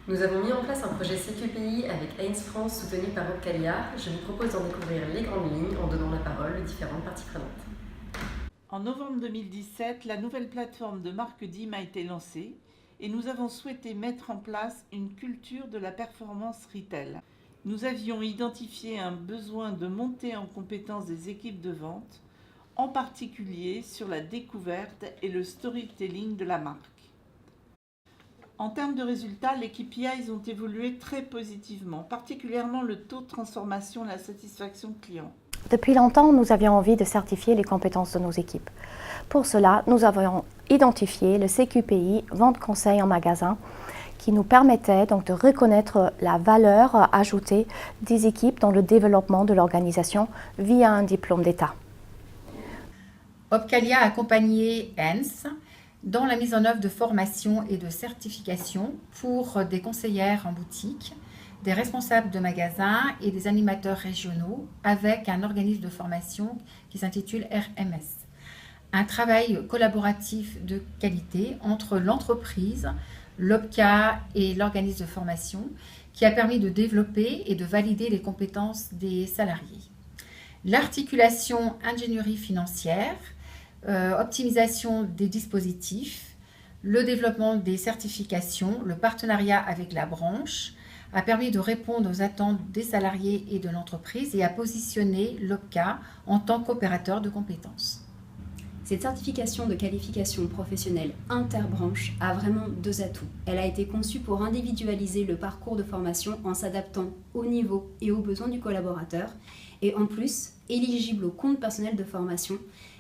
Nous avons mis en place un projet CQPI avec Heinz France soutenu par Opcalia. Je vous propose d'en découvrir les grandes lignes en donnant la parole aux différentes parties prenantes. En novembre 2017, la nouvelle plateforme de Marc Dim a été lancée et nous avons souhaité mettre en place une culture de la performance retail. Nous avions identifié un besoin de montée en compétence des équipes de vente, en particulier sur la découverte et le storytelling de la marque. En termes de résultats, les KPIs ont évolué très positivement, particulièrement le taux de transformation et la satisfaction client. Depuis longtemps, nous avions envie de certifier les compétences de nos équipes. Pour cela, nous avons identifié le CQPI Vente Conseil en magasin qui nous permettait donc de reconnaître la valeur ajoutée des équipes dans le développement de l'organisation via un diplôme d'État. Opcalia a accompagné Heinz dans la mise en œuvre de formations et de certifications pour des conseillères en boutique, des responsables de magasins et des animateurs régionaux avec un organisme de formation qui s'intitule RMS. Un travail collaboratif de qualité entre l'entreprise, l'OPCA et l'organisme de formation qui a permis de développer et de valider les compétences des salariés. L'articulation ingénierie financière, optimisation des dispositifs, le développement des certifications, le partenariat avec la branche a permis de répondre aux attentes des salariés et de l'entreprise et a positionné l'OPCA en tant qu'opérateur de compétences. Cette certification de qualification professionnelle interbranche a vraiment deux atouts. Elle a été conçue pour individualiser le parcours de formation en s'adaptant au niveau et aux besoins du collaborateur et en plus, éligible au compte personnel de formation,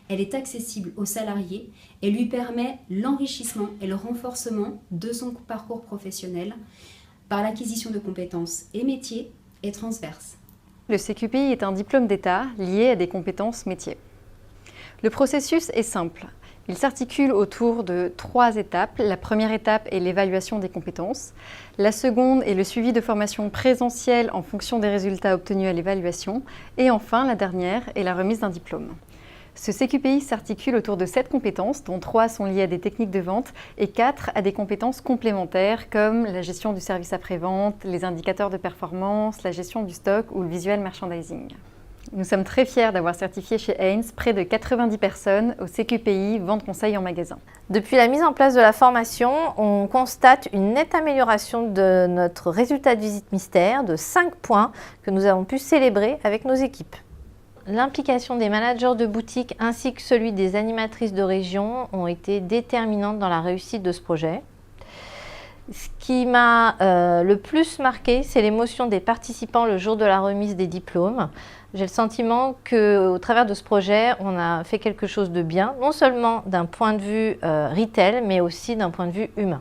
elle est accessible aux salariés et lui permet l'enrichissement et le renforcement de son parcours professionnel par l'acquisition de compétences et métiers et transverses. Le CQPI est un diplôme d'État lié à des compétences métiers. Le processus est simple. Il s'articule autour de 3 étapes. La première étape est l'évaluation des compétences. La seconde est le suivi de formation présentielle en fonction des résultats obtenus à l'évaluation. Et enfin, la dernière est la remise d'un diplôme. Ce CQPI s'articule autour de 7 compétences, dont 3 sont liées à des techniques de vente et 4 à des compétences complémentaires comme la gestion du service après-vente, les indicateurs de performance, la gestion du stock ou le visual merchandising. Nous sommes très fiers d'avoir certifié chez Heinz près de 90 personnes au CQPI Vente Conseil en magasin. Depuis la mise en place de la formation, on constate une nette amélioration de notre résultat de visite mystère de 5 points que nous avons pu célébrer avec nos équipes. L'implication des managers de boutique ainsi que celui des animatrices de région ont été déterminantes dans la réussite de ce projet. Ce qui m'a le plus marqué, c'est l'émotion des participants le jour de la remise des diplômes. J'ai le sentiment qu'au travers de ce projet, on a fait quelque chose de bien, non seulement d'un point de vue retail, mais aussi d'un point de vue humain.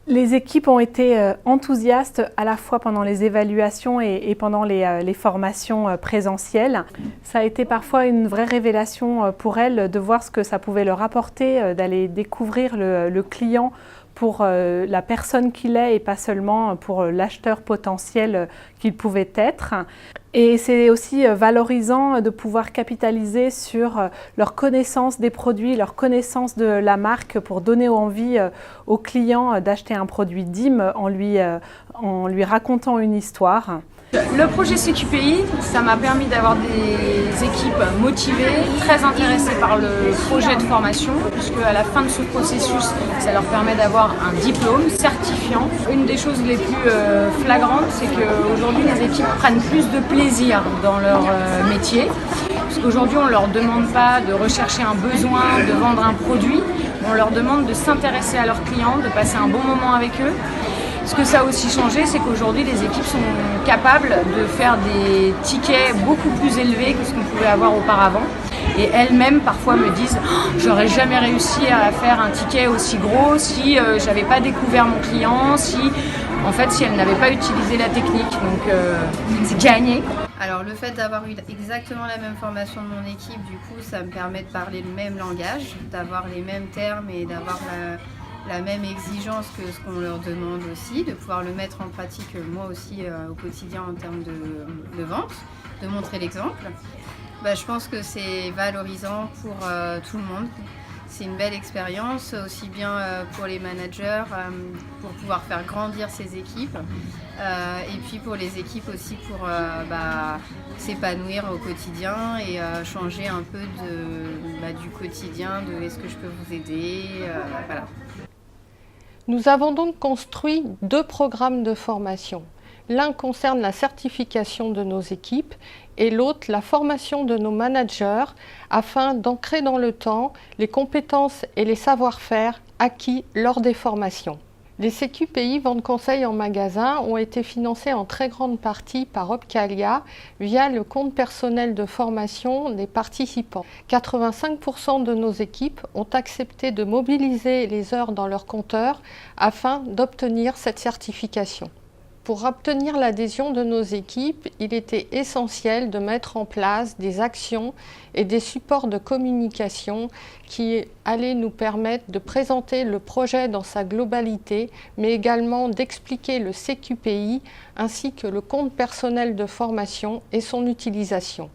Les équipes ont été enthousiastes à la fois pendant les évaluations et pendant les formations présentielles. Ça a été parfois une vraie révélation pour elles de voir ce que ça pouvait leur apporter, d'aller découvrir le client pour la personne qu'il est et pas seulement pour l'acheteur potentiel qu'il pouvait être. Et c'est aussi valorisant de pouvoir capitaliser sur leur connaissance des produits, leur connaissance de la marque pour donner envie aux clients d'acheter un produit Dim en lui racontant une histoire. Le projet CQPI, ça m'a permis d'avoir des équipes motivées, très intéressées par le projet de formation, puisque à la fin de ce processus, ça leur permet d'avoir un diplôme certifiant. Une des choses les plus flagrantes, c'est qu'aujourd'hui, les équipes prennent plus de plaisir dans leur métier, parce qu'aujourd'hui, on ne leur demande pas de rechercher un besoin, de vendre un produit, on leur demande de s'intéresser à leurs clients, de passer un bon moment avec eux. Ce que ça a aussi changé, c'est qu'aujourd'hui, les équipes sont capables de faire des tickets beaucoup plus élevés que ce qu'on pouvait avoir auparavant. Et elles-mêmes, parfois, me disent oh, « j'aurais jamais réussi à faire un ticket aussi gros si j'avais pas découvert mon client, si elles n'avaient pas utilisé la technique. » Donc, c'est gagné. Alors, le fait d'avoir eu exactement la même formation de mon équipe, du coup, ça me permet de parler le même langage, d'avoir les mêmes termes et d'avoir la même exigence que ce qu'on leur demande aussi, de pouvoir le mettre en pratique moi aussi au quotidien en termes de vente, de montrer l'exemple. Je pense que c'est valorisant pour tout le monde. c'est une belle expérience, aussi bien pour les managers, pour pouvoir faire grandir ces équipes, et puis pour les équipes aussi pour s'épanouir au quotidien et changer un peu du quotidien, de est-ce que je peux vous aider, voilà. Nous avons donc construit 2 programmes de formation. L'un concerne la certification de nos équipes et l'autre la formation de nos managers afin d'ancrer dans le temps les compétences et les savoir-faire acquis lors des formations. Les CQPI Vente Conseil en magasin ont été financés en très grande partie par Opcalia via le compte personnel de formation des participants. 85% de nos équipes ont accepté de mobiliser les heures dans leur compteur afin d'obtenir cette certification. Pour obtenir l'adhésion de nos équipes, il était essentiel de mettre en place des actions et des supports de communication qui allaient nous permettre de présenter le projet dans sa globalité, mais également d'expliquer le CQPI ainsi que le compte personnel de formation et son utilisation.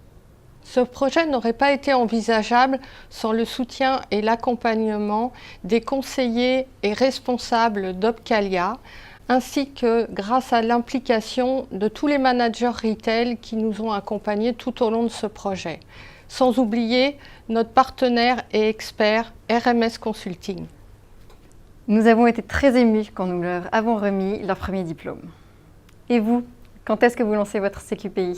Ce projet n'aurait pas été envisageable sans le soutien et l'accompagnement des conseillers et responsables d'Opcalia, ainsi que grâce à l'implication de tous les managers retail qui nous ont accompagnés tout au long de ce projet. Sans oublier notre partenaire et expert RMS Consulting. Nous avons été très émus quand nous leur avons remis leur premier diplôme. Et vous, quand est-ce que vous lancez votre CQPI ?